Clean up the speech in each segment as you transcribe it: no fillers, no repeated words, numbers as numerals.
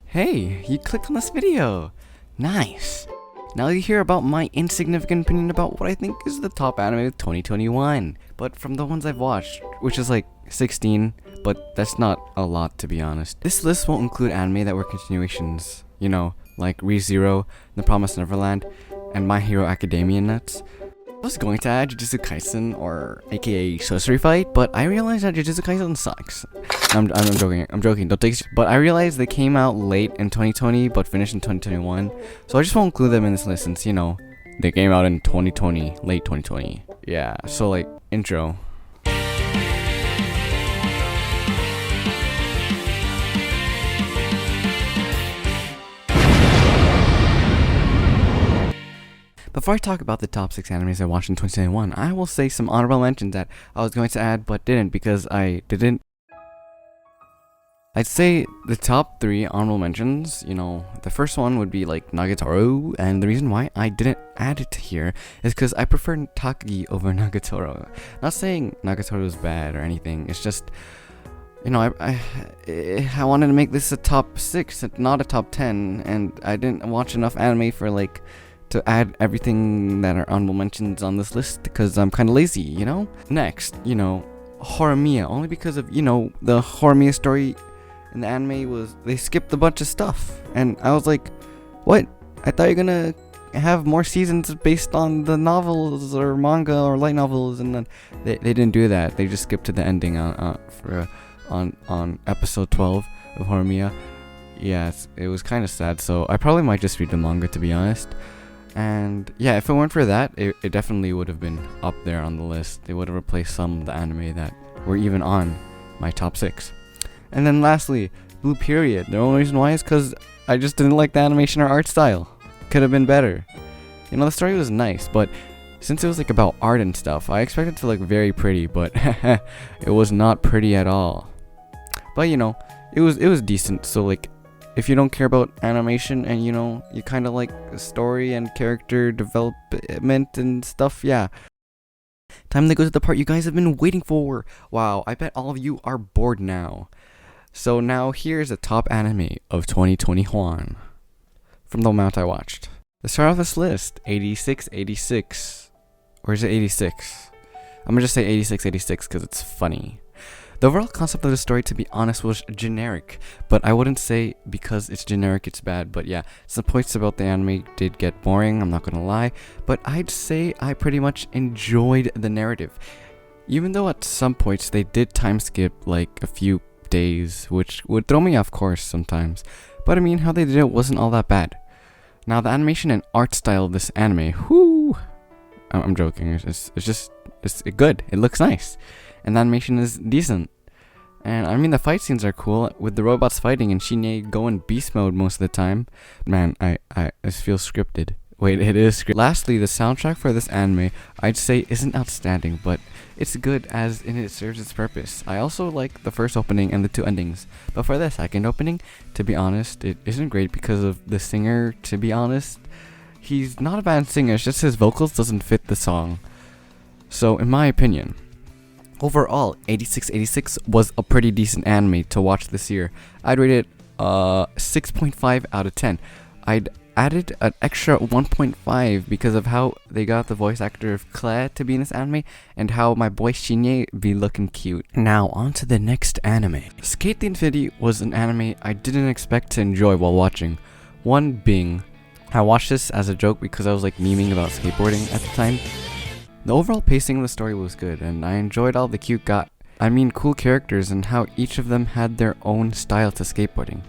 Hey, you clicked on this video. Nice. Now you hear about my insignificant opinion about what I think is the top anime of 2021. But from the ones I've watched, which is like 16, but that's not a lot to be honest. This list won't include anime that were continuations, like ReZero, The Promised Neverland, and My Hero Academia nuts. I was going to add Jujutsu Kaisen or aka Sorcery Fight, but I realized that Jujutsu Kaisen sucks. I'm joking, don't take but I realized they came out late in 2020 but finished in 2021, so I just won't include them in this list since, they came out in 2020, late 2020. Yeah, so like, intro. Before I talk about the top 6 animes I watched in 2021, I will say some honorable mentions that I was going to add but didn't because I didn't. I'd say the top 3 honorable mentions, the first one would be like Nagatoro, and the reason why I didn't add it here is because I prefer Takagi over Nagatoro. Not saying Nagatoro is bad or anything, it's just, I wanted to make this a top 6, not a top 10, and I didn't watch enough anime for to add everything that are honorable mentions on this list because I'm kind of lazy, Next, Horimiya, only because of, the Horimiya story in the anime was, they skipped a bunch of stuff, and I was like, what? I thought you're gonna have more seasons based on the novels or manga or light novels, and then they didn't do that. They just skipped to the ending on episode 12 of Horimiya. Yeah, it was kind of sad, so I probably might just read the manga to be honest. And yeah, if it weren't for that, it definitely would have been up there on the list. It would have replaced some of the anime that were even on my top 6. And then lastly, Blue Period. The only reason why is because I just didn't like the animation or art style. Could have been better. The story was nice, but since it was about art and stuff, I expected it to look very pretty, but it was not pretty at all. But it was decent, so if you don't care about animation and you kind of like story and character development and stuff, yeah. Time to go to the part you guys have been waiting for. Wow, I bet all of you are bored now. So now here's the top anime of 2021 from the amount I watched. Let's start off this list. 86. Or is it 86? I'm gonna just say 86 because it's funny. The overall concept of the story, to be honest, was generic, but I wouldn't say because it's generic it's bad, but yeah, some points about the anime did get boring, I'm not gonna lie, but I'd say I pretty much enjoyed the narrative. Even though at some points they did time skip a few days, which would throw me off course sometimes, but I mean, how they did it wasn't all that bad. Now, the animation and art style of this anime, I'm joking, it's good, it looks nice. And the animation is decent. And I mean, the fight scenes are cool, with the robots fighting and Shinye going beast mode most of the time. Man, I feel scripted. Wait, it is scripted. Lastly, the soundtrack for this anime, I'd say isn't outstanding, but it's good as in it serves its purpose. I also like the first opening and the 2 endings. But for the second opening, to be honest, it isn't great because of the singer, to be honest. He's not a bad singer, it's just his vocals doesn't fit the song. So, in my opinion, overall, 86 was a pretty decent anime to watch this year. I'd rate it 6.5 out of 10. I'd added an extra 1.5 because of how they got the voice actor of Claire to be in this anime and how my boy Shinye be looking cute. Now, on to the next anime. Skate the Infinity was an anime I didn't expect to enjoy while watching. One being, I watched this as a joke because I was memeing about skateboarding at the time. The overall pacing of the story was good, and I enjoyed all the cool characters and how each of them had their own style to skateboarding.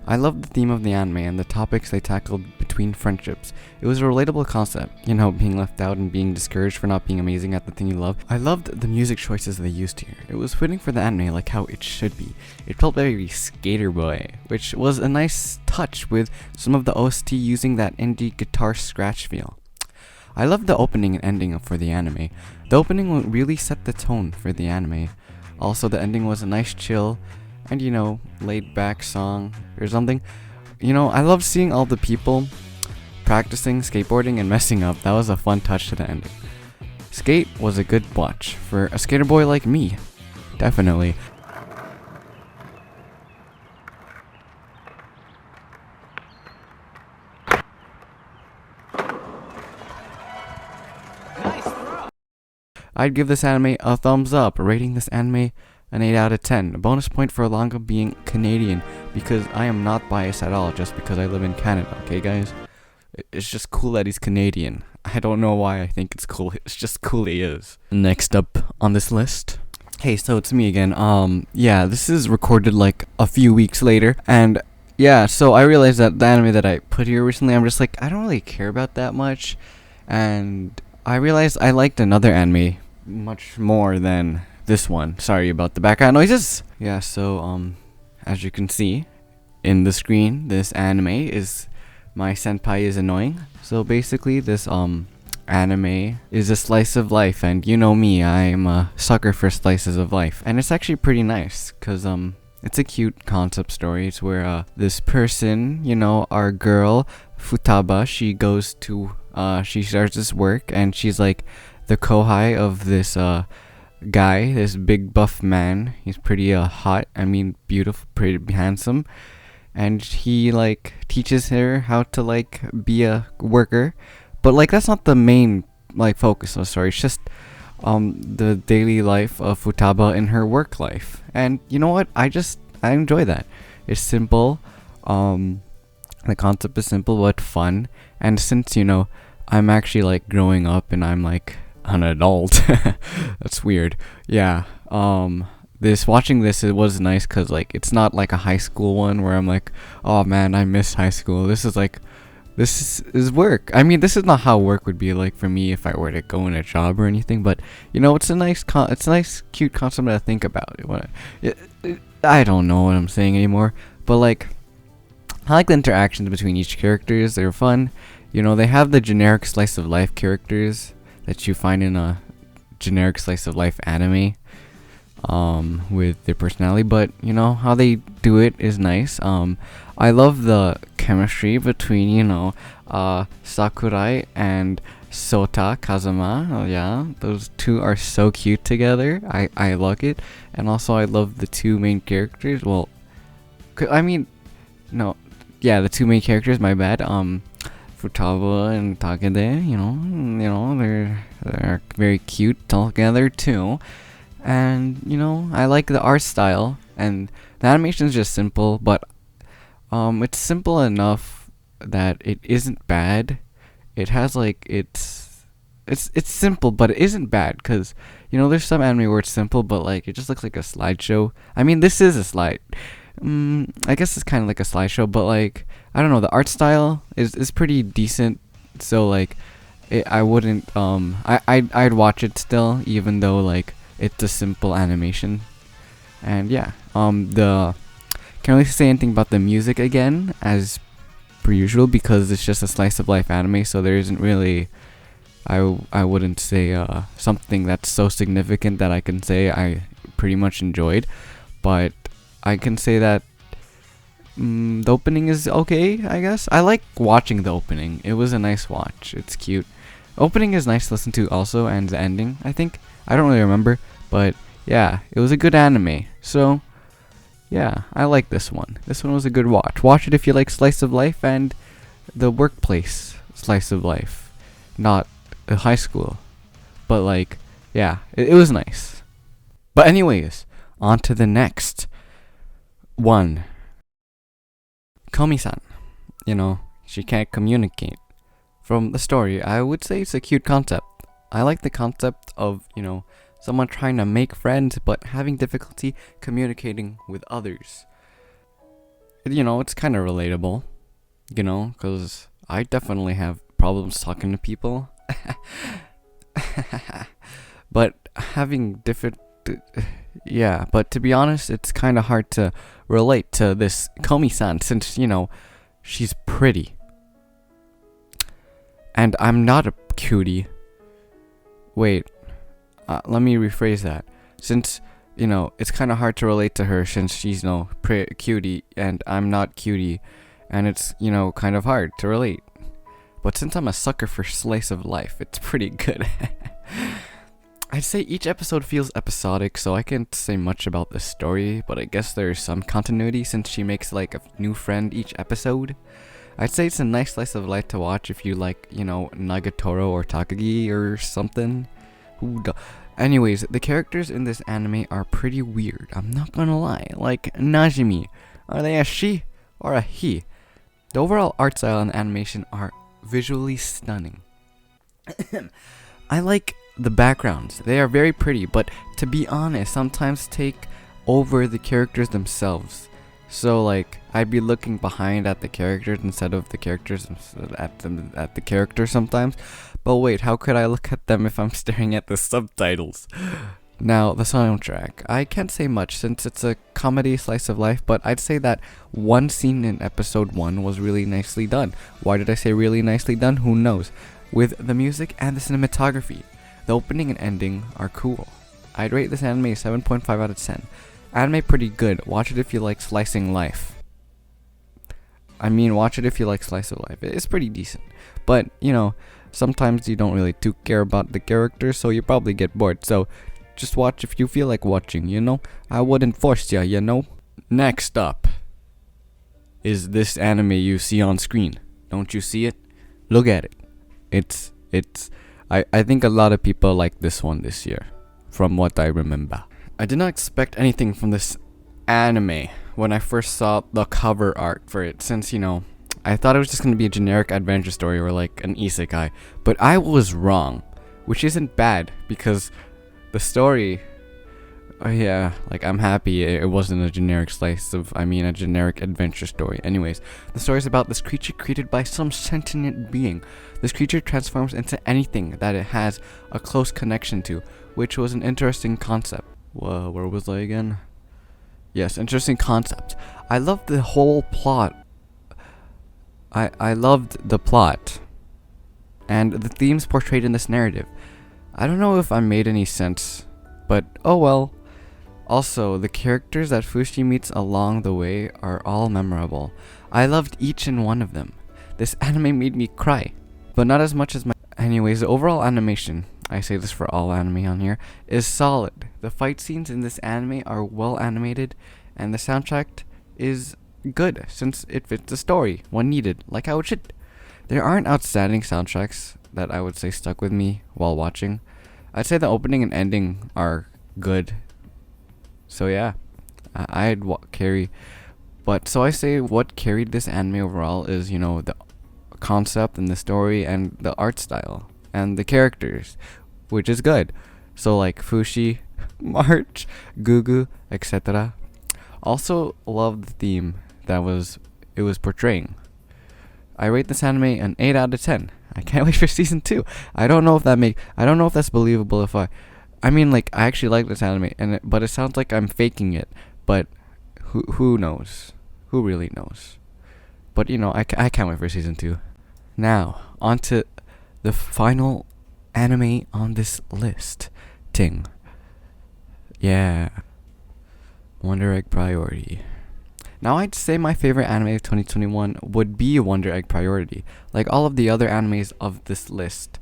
I loved the theme of the anime and the topics they tackled between friendships. It was a relatable concept, being left out and being discouraged for not being amazing at the thing you love. I loved the music choices they used here. It was fitting for the anime like how it should be. It felt very Skater Boy, which was a nice touch with some of the OST using that indie guitar scratch feel. I loved the opening and ending for the anime. The opening really set the tone for the anime. Also, the ending was a nice chill and, laid back song or something. I loved seeing all the people practicing skateboarding and messing up. That was a fun touch to the ending. Skate was a good watch for a skater boy like me. Definitely. I'd give this anime a thumbs up, rating this anime an 8 out of 10. A bonus point for Alanga being Canadian, because I am not biased at all just because I live in Canada, okay guys? It's just cool that he's Canadian. I don't know why I think it's cool, it's just cool he is. Next up on this list. Hey, so it's me again. Yeah, this is recorded like a few weeks later, and yeah, so I realized that the anime that I put here recently, I'm just like, I don't really care about that much, and I realized I liked another anime much more than this one. Sorry about the background noises. Yeah, so as you can see in the screen, this anime is My Senpai is Annoying. So basically this anime is a slice of life, and you know me, I'm a sucker for slices of life, and it's actually pretty nice because it's a cute concept story. It's where this person, you know, our girl Futaba, she goes to she starts this work, and she's like the kohai of this guy, this big buff man. He's pretty hot, I mean beautiful, pretty handsome, and he like teaches her how to like be a worker, but like that's not the main like focus of the story. It's just the daily life of Futaba in her work life, and you know what, I enjoy that. It's simple, the concept is simple but fun, and since you know I'm actually like growing up and I'm like an adult, that's weird. Yeah, watching this, it was nice because like it's not like a high school one where I'm like, oh man, I miss high school. This is work. I mean, this is not how work would be like for me if I were to go in a job or anything, but you know, it's a nice cute concept to think about. I don't know what I'm saying anymore, but like I like the interactions between each characters. They're fun. You know, they have the generic slice of life characters that you find in a generic slice of life anime, with their personality, but you know how they do it is nice. I love the chemistry between, you know, Sakurai and Sota Kazuma. Oh yeah, those two are so cute together. I like it, and also I love the two main characters. Well, I mean, no, yeah, the two main characters. My bad. Futaba and Takede. You know, they're very cute together too. And you know, I like the art style, and the animation is just simple, but it's simple enough that it isn't bad. It has like it's simple, but it isn't bad, because you know there's some anime where it's simple but like it just looks like a slideshow. I mean, this is a slide. I guess it's kind of like a slideshow, but like I don't know, the art style is pretty decent. So like I wouldn't I'd watch it still, even though like it's a simple animation. And yeah, the can't really say anything about the music again as per usual, because it's just a slice of life anime, so there isn't really I wouldn't say something that's so significant that I can say I pretty much enjoyed, but I can say that the opening is okay, I guess. I like watching the opening. It was a nice watch. It's cute. Opening is nice to listen to also, and the ending, I think. I don't really remember, but yeah, it was a good anime. So yeah, I like this one. This one was a good watch. Watch it if you like slice of life and the workplace slice of life, not high school. But like, yeah, it was nice. But anyways, on to the next one. Komi-san. You know, she can't communicate. From the story, I would say it's a cute concept. I like the concept of, you know, someone trying to make friends but having difficulty communicating with others. You know, it's kind of relatable, you know, because I definitely have problems talking to people. But having different... yeah, but to be honest, it's kind of hard to relate to this Komi-san since, you know, she's pretty. And I'm not a cutie. Wait, let me rephrase that. Since, you know, it's kind of hard to relate to her since she's, you know, cutie and I'm not cutie. And it's, you know, kind of hard to relate. But since I'm a sucker for slice of life, it's pretty good. I'd say each episode feels episodic, so I can't say much about the story, but I guess there's some continuity since she makes like a new friend each episode. I'd say it's a nice slice of life to watch if you like, you know, Nagatoro or Takagi or something. Anyways, the characters in this anime are pretty weird. I'm not gonna lie. Like Najimi, are they a she or a he? The overall art style and animation are visually stunning. I like the backgrounds. They are very pretty, but to be honest, sometimes take over the characters themselves. So like I'd be looking behind at the characters instead of the characters at the characters sometimes. But wait, how could I look at them if I'm staring at the subtitles? Now, the soundtrack. I can't say much since it's a comedy slice of life, but I'd say that one scene in episode 1 was really nicely done. Why did I say really nicely done? Who knows? With the music and the cinematography. The opening and ending are cool. I'd rate this anime a 7.5 out of 10. Anime pretty good. Watch it if you like slicing life. Watch it if you like slice of life. It's pretty decent. But, sometimes you don't really too care about the characters, so you probably get bored. So, just watch if you feel like watching, I wouldn't force ya. Next up is this anime you see on screen. Don't you see it? Look at it. I think a lot of people like this one this year, from what I remember. I did not expect anything from this anime when I first saw the cover art for it, since, I thought it was just going to be a generic adventure story or like an isekai, but I was wrong, which isn't bad because the story, I'm happy it wasn't a generic a generic adventure story. Anyways, the story is about this creature created by some sentient being. This creature transforms into anything that it has a close connection to, which was an interesting concept. Whoa, where was I again? Yes, interesting concept. I loved the whole plot. I loved the plot and the themes portrayed in this narrative. I don't know if I made any sense, but oh well. Also, the characters that Fushi meets along the way are all memorable. I loved each and one of them. This anime made me cry, but not as much as my... Anyways, the overall animation, I say this for all anime on here, is solid. The fight scenes in this anime are well animated, and the soundtrack is good, since it fits the story when needed, like how it should. There aren't outstanding soundtracks that I would say stuck with me while watching. I'd say the opening and ending are good. So yeah, I'd carry. But so I say what carried this anime overall is, the concept and the story and the art style and the characters, which is good. So like Fushi, March, Gugu, etc. Also love the theme that it was portraying. I rate this anime an 8 out of 10. I can't wait for season 2. I don't know if that's believable I actually like this anime but it sounds like I'm faking it, but who knows? Who really knows? But I can't wait for season 2. Now, on to the final anime on this list. Ting. Yeah. Wonder Egg Priority. Now I'd say my favorite anime of 2021 would be Wonder Egg Priority, like all of the other animes of this list.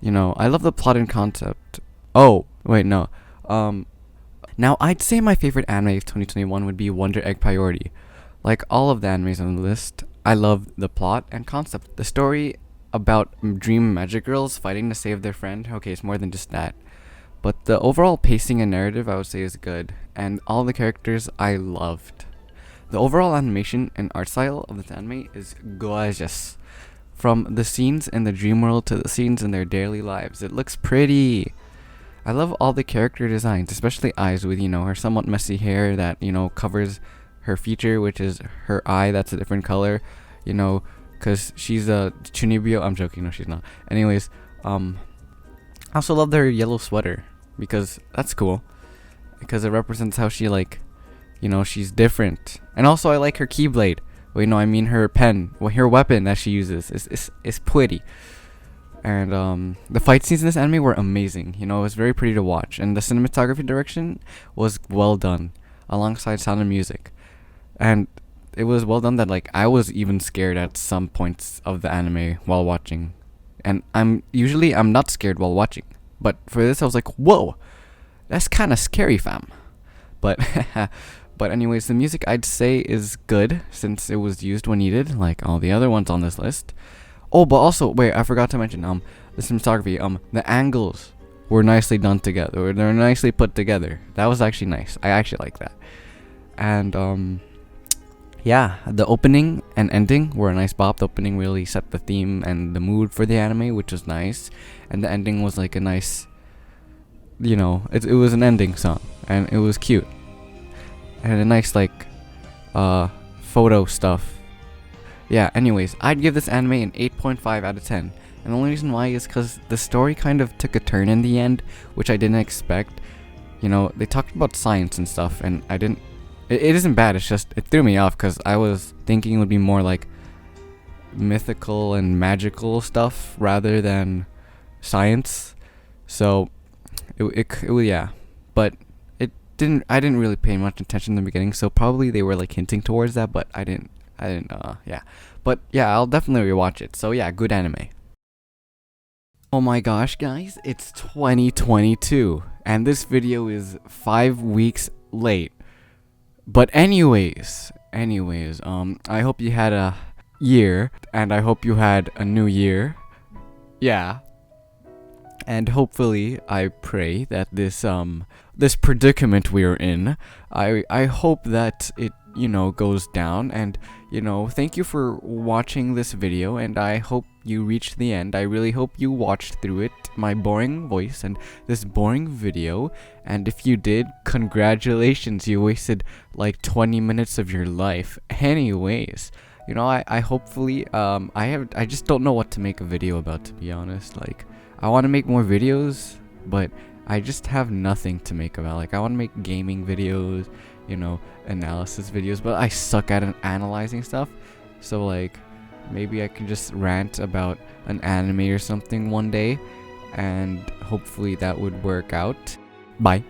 I love the plot and concept. Oh, wait, no. Now I'd say my favorite anime of 2021 would be Wonder Egg Priority. Like all of the animes on the list, I love the plot and concept. The story about dream magic girls fighting to save their friend, okay, it's more than just that. But the overall pacing and narrative I would say is good, and all the characters I loved. The overall animation and art style of this anime is gorgeous. From the scenes in the dream world to the scenes in their daily lives, it looks pretty. I love all the character designs, especially Eyes with, her somewhat messy hair that, covers her feature, which is her eye that's a different color, because she's a Chunibyo. I'm joking, no she's not. Anyways, I also love her yellow sweater, because that's cool, because it represents how she she's different. And also I like her keyblade. Wait, no, I mean her pen. Well, her weapon that she uses is pretty. And the fight scenes in this anime were amazing. It was very pretty to watch. And the cinematography direction was well done, alongside sound and music. And it was well done that I was even scared at some points of the anime while watching. And I'm not scared while watching. But for this I was like, whoa, that's kind of scary, fam. But But anyways, the music I'd say is good since it was used when needed, like all the other ones on this list. Oh, but also, wait, I forgot to mention, the cinematography, the angles were nicely done together, or they're nicely put together. That was actually nice. I actually like that. And yeah, the opening and ending were a nice bop. The opening really set the theme and the mood for the anime, which was nice, and the ending was like a nice, it was an ending song, and it was cute, and a nice like photo stuff. Yeah, anyways, I'd give this anime an 8.5 out of 10. And the only reason why is because the story kind of took a turn in the end, which I didn't expect. They talked about science and stuff, and I didn't. It isn't bad, it's just, it threw me off because I was thinking it would be more like mythical and magical stuff rather than science. So, yeah. But I didn't really pay much attention in the beginning, so probably they were like hinting towards that, but I didn't, yeah. But yeah, I'll definitely rewatch it. So yeah, good anime. Oh my gosh, guys, it's 2022, and this video is 5 weeks late. But anyways, I hope you had a year, and I hope you had a new year. Yeah. And hopefully, I pray that this predicament we're in, I hope that it, goes down. And, thank you for watching this video, and I hope you reached the end. I really hope you watched through it, my boring voice and this boring video. And if you did, congratulations, you wasted like 20 minutes of your life. Anyways, I hopefully, I just don't know what to make a video about, to be honest. Like, I want to make more videos, but I just have nothing to make about. Like, I want to make gaming videos, analysis videos, but I suck at analyzing stuff. So like, maybe I can just rant about an anime or something one day, and hopefully that would work out. Bye.